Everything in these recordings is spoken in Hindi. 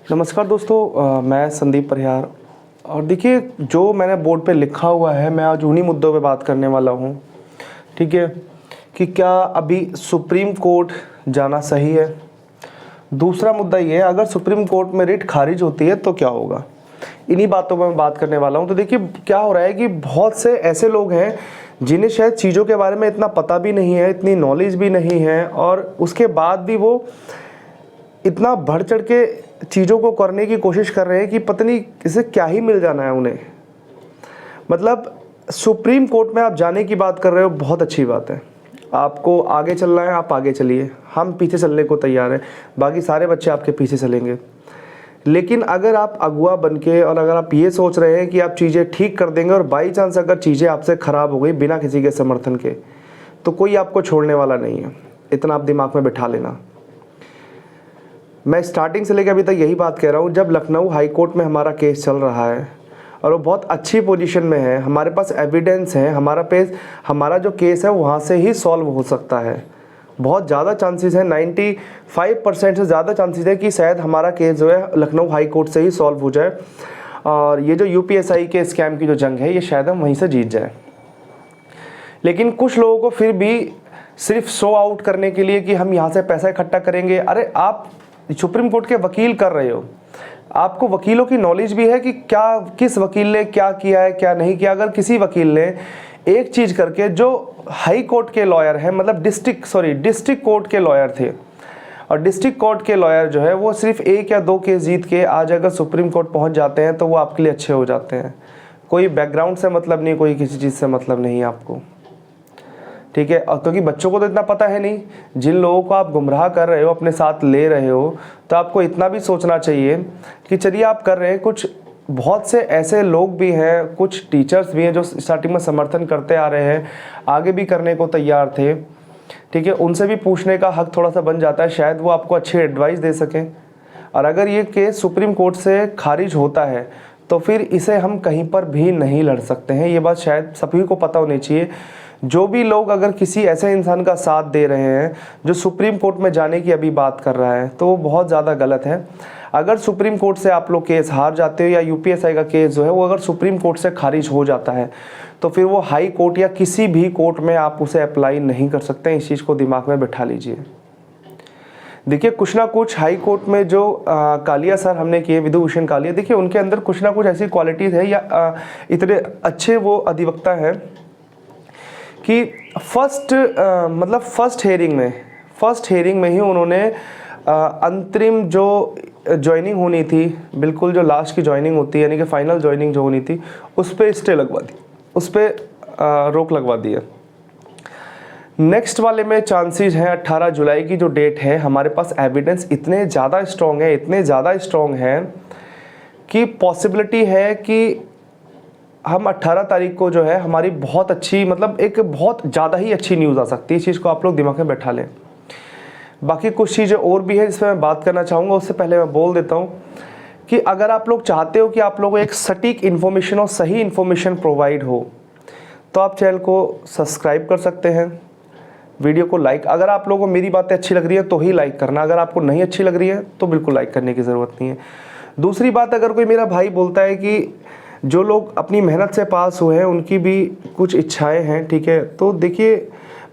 नमस्कार दोस्तों, मैं संदीप परिहार। और देखिए, जो मैंने बोर्ड पे लिखा हुआ है, मैं आज उन्हीं मुद्दों पे बात करने वाला हूँ। ठीक है, कि क्या अभी सुप्रीम कोर्ट जाना सही है। दूसरा मुद्दा ये है, अगर सुप्रीम कोर्ट में रिट खारिज होती है तो क्या होगा। इन्हीं बातों पर मैं बात करने वाला हूँ। तो देखिए, क्या हो रहा है कि बहुत से ऐसे लोग हैं जिन्हें शायद चीज़ों के बारे में इतना पता भी नहीं है, इतनी नॉलेज भी नहीं है, और उसके बाद भी वो इतना बढ़ चढ़ के चीज़ों को करने की कोशिश कर रहे हैं कि पता नहीं इसे क्या ही मिल जाना है उन्हें। मतलब सुप्रीम कोर्ट में आप जाने की बात कर रहे हो, बहुत अच्छी बात है। आपको आगे चलना है, आप आगे चलिए, हम पीछे चलने को तैयार हैं, बाकी सारे बच्चे आपके पीछे चलेंगे। लेकिन अगर आप अगुआ बन के और अगर आप ये सोच रहे हैं कि आप चीज़ें ठीक कर देंगे और बाई चांस अगर चीज़ें आपसे ख़राब हो गई बिना किसी के समर्थन के, तो कोई आपको छोड़ने वाला नहीं है। इतना आप दिमाग में बिठा लेना। मैं स्टार्टिंग से लेकर अभी तक यही बात कह रहा हूँ। जब लखनऊ हाई कोर्ट में हमारा केस चल रहा है और वो बहुत अच्छी पोजीशन में है, हमारे पास एविडेंस है, हमारा जो केस है वहाँ से ही सॉल्व हो सकता है। बहुत ज़्यादा चांसेस है, 95% से ज़्यादा चांसेस है कि शायद हमारा केस जो है लखनऊ हाई कोर्ट से ही सॉल्व हो जाए, और ये जो यूपीएससी के स्कैम की जो जंग है, ये शायद हम वहीं से जीत जाए। लेकिन कुछ लोगों को फिर भी सिर्फ शो आउट करने के लिए कि हम यहाँ से पैसा इकट्ठा करेंगे। अरे, आप सुप्रीम कोर्ट के वकील कर रहे हो, आपको वकीलों की नॉलेज भी है कि क्या किस वकील ने क्या किया है, क्या नहीं किया। अगर किसी वकील ने एक चीज़ करके, जो हाई कोर्ट के लॉयर हैं, मतलब डिस्ट्रिक्ट कोर्ट के लॉयर थे, और डिस्ट्रिक्ट कोर्ट के लॉयर जो है वो सिर्फ 1 या 2 केस जीत के आज अगर सुप्रीम कोर्ट पहुंच जाते हैं तो वो आपके लिए अच्छे हो जाते हैं। कोई बैकग्राउंड से मतलब नहीं, कोई किसी चीज़ से मतलब नहीं आपको। ठीक है, और क्योंकि बच्चों को तो इतना पता है नहीं, जिन लोगों को आप गुमराह कर रहे हो, अपने साथ ले रहे हो, तो आपको इतना भी सोचना चाहिए कि चलिए आप कर रहे हैं कुछ। बहुत से ऐसे लोग भी हैं, कुछ टीचर्स भी हैं जो स्टार्टिंग में समर्थन करते आ रहे हैं, आगे भी करने को तैयार थे। ठीक है, उनसे भी पूछने का हक थोड़ा सा बन जाता है, शायद वो आपको अच्छी एडवाइस दे सकें। और अगर ये केस सुप्रीम कोर्ट से खारिज होता है तो फिर इसे हम कहीं पर भी नहीं लड़ सकते हैं। ये बात शायद सभी को पता होनी चाहिए। जो भी लोग अगर किसी ऐसे इंसान का साथ दे रहे हैं जो सुप्रीम कोर्ट में जाने की अभी बात कर रहा है, तो वो बहुत ज़्यादा गलत है। अगर सुप्रीम कोर्ट से आप लोग केस हार जाते हो, या यूपीएससी का केस जो है वो अगर सुप्रीम कोर्ट से खारिज हो जाता है, तो फिर वो हाई कोर्ट या किसी भी कोर्ट में आप उसे अप्लाई नहीं कर सकते। इस चीज़ को दिमाग में बैठा लीजिए। देखिए, कुछ ना कुछ हाई कोर्ट में जो कालिया सर हमने किए, विधुभूषण कालिया, देखिए उनके अंदर कुछ ना कुछ ऐसी क्वालिटीज़ है, या इतने अच्छे वो अधिवक्ता हैं कि फर्स्ट हेयरिंग में ही उन्होंने अंतरिम जो ज्वाइनिंग होनी थी, बिल्कुल जो लास्ट की ज्वाइनिंग होती है, यानी कि फाइनल ज्वाइनिंग जो होनी थी, उस पर स्टे लगवा दी, उस पर रोक लगवा दी है। नेक्स्ट वाले में चांसेस हैं 18 जुलाई की जो डेट है, हमारे पास एविडेंस इतने ज़्यादा स्ट्रॉन्ग है कि पॉसिबिलिटी है कि हम 18 तारीख को जो है हमारी बहुत अच्छी, मतलब एक बहुत ज़्यादा ही अच्छी न्यूज़ आ सकती है। इस चीज़ को आप लोग दिमाग में बैठा लें। बाकी कुछ चीज़ें और भी है जिस पर मैं बात करना चाहूँगा, उससे पहले मैं बोल देता हूँ कि अगर आप लोग चाहते हो कि आप लोगों को एक सटीक इन्फॉर्मेशन और सही इन्फॉर्मेशन प्रोवाइड हो, तो आप चैनल को सब्सक्राइब कर सकते हैं, वीडियो को लाइक, अगर आप लोगों को मेरी बातें अच्छी लग रही है तो ही लाइक करना, अगर आपको नहीं अच्छी लग रही है तो बिल्कुल लाइक करने की ज़रूरत नहीं है। दूसरी बात, अगर कोई मेरा भाई बोलता है कि जो लोग अपनी मेहनत से पास हुए हैं उनकी भी कुछ इच्छाएं हैं, ठीक है, तो देखिए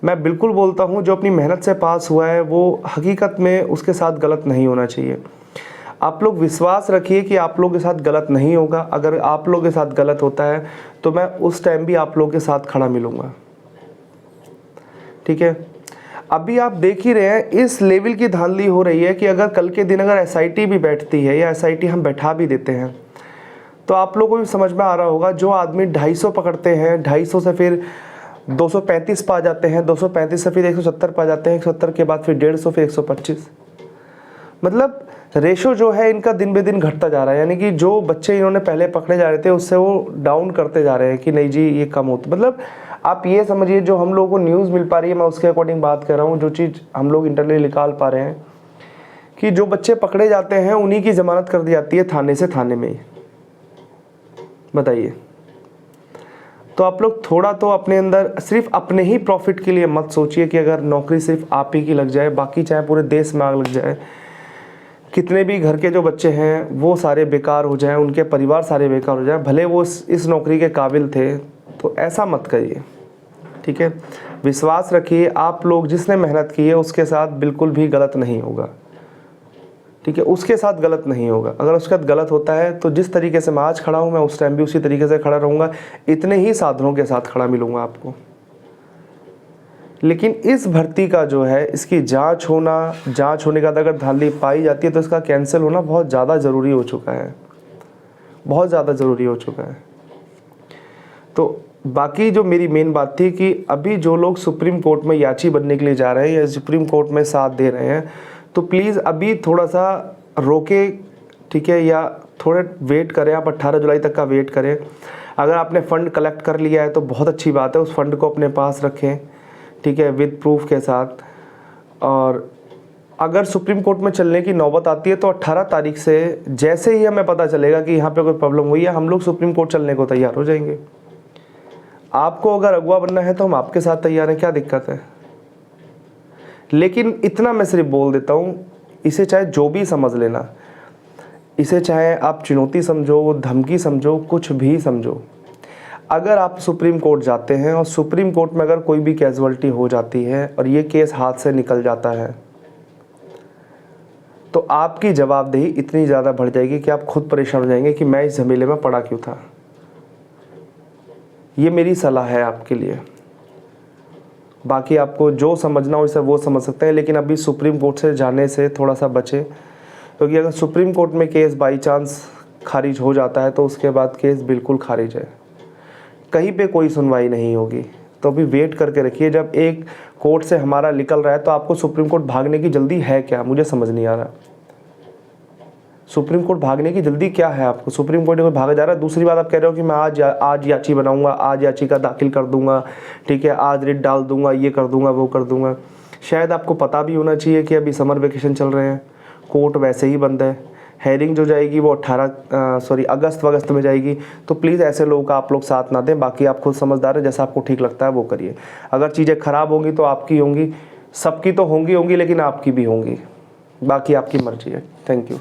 मैं बिल्कुल बोलता हूं, जो अपनी मेहनत से पास हुआ है वो हकीकत में उसके साथ गलत नहीं होना चाहिए। आप लोग विश्वास रखिए कि आप लोगों के साथ गलत नहीं होगा। अगर आप लोगों के साथ गलत होता है तो मैं उस टाइम भी आप लोगों के साथ खड़ा मिलूँगा। ठीक है, अभी आप देख ही रहे हैं इस लेवल की धांधली हो रही है कि अगर कल के दिन अगर एसआईटी भी बैठती है, या एसआईटी हम बैठा भी देते हैं, तो आप लोगों को भी समझ में आ रहा होगा, जो आदमी 250 पकड़ते हैं, 250 से फिर 235 पा जाते हैं, 235 से फिर 170 पा जाते हैं, 170 के बाद फिर 150, फिर 125, मतलब रेशो जो है इनका दिन बे दिन घटता जा रहा है। यानी कि जो बच्चे इन्होंने पहले पकड़े जा रहे थे उससे वो डाउन करते जा रहे हैं कि नहीं जी ये कम होता। मतलब आप ये समझिए, जो हम लोगों को न्यूज़ मिल पा रही है, मैं उसके अकॉर्डिंग बात कर रहा हूँ, जो चीज़ हम लोग इंटरनली निकाल पा रहे हैं कि जो बच्चे पकड़े जाते हैं उन्हीं की ज़मानत कर दी जाती है थाने से थाने में ही। बताइए, तो आप लोग थोड़ा तो अपने अंदर सिर्फ अपने ही प्रॉफिट के लिए मत सोचिए कि अगर नौकरी सिर्फ आप ही की लग जाए, बाकी चाहे पूरे देश में आग लग जाए, कितने भी घर के जो बच्चे हैं वो सारे बेकार हो जाएं, उनके परिवार सारे बेकार हो जाएं, भले वो इस नौकरी के काबिल थे, तो ऐसा मत करिए, ठीक है। विश्वास रखिए, आप लोग जिसने मेहनत की है उसके साथ बिल्कुल भी गलत नहीं होगा, ठीक है, उसके साथ गलत नहीं होगा। अगर उसके साथ गलत होता है तो जिस तरीके से मैं आज खड़ा हूँ, मैं उस टाइम भी उसी तरीके से खड़ा रहूँगा, इतने ही साधनों के साथ खड़ा मिलूँगा आपको। लेकिन इस भर्ती का जो है, इसकी जांच होने के बाद अगर धांधली पाई जाती है तो इसका कैंसिल होना बहुत ज़्यादा ज़रूरी हो चुका है, बहुत ज़्यादा ज़रूरी हो चुका है। तो बाकी जो मेरी मेन बात थी कि अभी जो लोग सुप्रीम कोर्ट में याची बनने के लिए जा रहे हैं या सुप्रीम कोर्ट में साथ दे रहे हैं, तो प्लीज़ अभी थोड़ा सा रोके, ठीक है, या थोड़े वेट करें, आप 18 जुलाई तक का वेट करें। अगर आपने फ़ंड कलेक्ट कर लिया है तो बहुत अच्छी बात है, उस फंड को अपने पास रखें, ठीक है, विद प्रूफ के साथ। और अगर सुप्रीम कोर्ट में चलने की नौबत आती है तो 18 तारीख से जैसे ही हमें पता चलेगा कि यहाँ पे कोई प्रॉब्लम हुई है, हम लोग सुप्रीम कोर्ट चलने को तैयार हो जाएंगे। आपको अगर अगुआ बनना है तो हम आपके साथ तैयार हैं, क्या दिक्कत है। लेकिन इतना मैं सिर्फ बोल देता हूँ, इसे चाहे जो भी समझ लेना, इसे चाहे आप चुनौती समझो, धमकी समझो, कुछ भी समझो, अगर आप सुप्रीम कोर्ट जाते हैं और सुप्रीम कोर्ट में अगर कोई भी कैजुअलिटी हो जाती है और ये केस हाथ से निकल जाता है, तो आपकी जवाबदेही इतनी ज़्यादा बढ़ जाएगी कि आप खुद परेशान हो जाएंगे कि मैं इस झमेले में पड़ा क्यों था। ये मेरी सलाह है आपके लिए। बाकी आपको जो समझना हो इसे वो समझ सकते हैं, लेकिन अभी सुप्रीम कोर्ट से जाने से थोड़ा सा बचें, क्योंकि अगर सुप्रीम कोर्ट में केस बाई चांस खारिज हो जाता है तो उसके बाद केस बिल्कुल खारिज है, कहीं पे कोई सुनवाई नहीं होगी। तो अभी वेट करके रखिए। जब एक कोर्ट से हमारा निकल रहा है तो आपको सुप्रीम कोर्ट भागने की जल्दी है क्या, मुझे समझ नहीं आ रहा। सुप्रीम कोर्ट भागने की जल्दी क्या है आपको? सुप्रीम कोर्ट में भागा जा रहा है। दूसरी बात, आप कह रहे हो कि मैं आज याची बनाऊंगा, आज याचिका दाखिल कर दूंगा, ठीक है, आज रिट डाल दूंगा, ये कर दूंगा, वो कर दूंगा। शायद आपको पता भी होना चाहिए कि अभी समर वेकेशन चल रहे हैं, कोर्ट वैसे ही बंद है, हेयरिंग जो जाएगी वो अगस्त में जाएगी। तो प्लीज़ ऐसे लोगों का आप लोग साथ ना दें। बाकी आप खुद समझदार हैं, जैसा आपको ठीक लगता है वो करिए। अगर चीज़ें ख़राब होंगी तो आपकी होंगी, सबकी तो होंगी, लेकिन आपकी भी होंगी। बाकी आपकी मर्जी है। Thank you.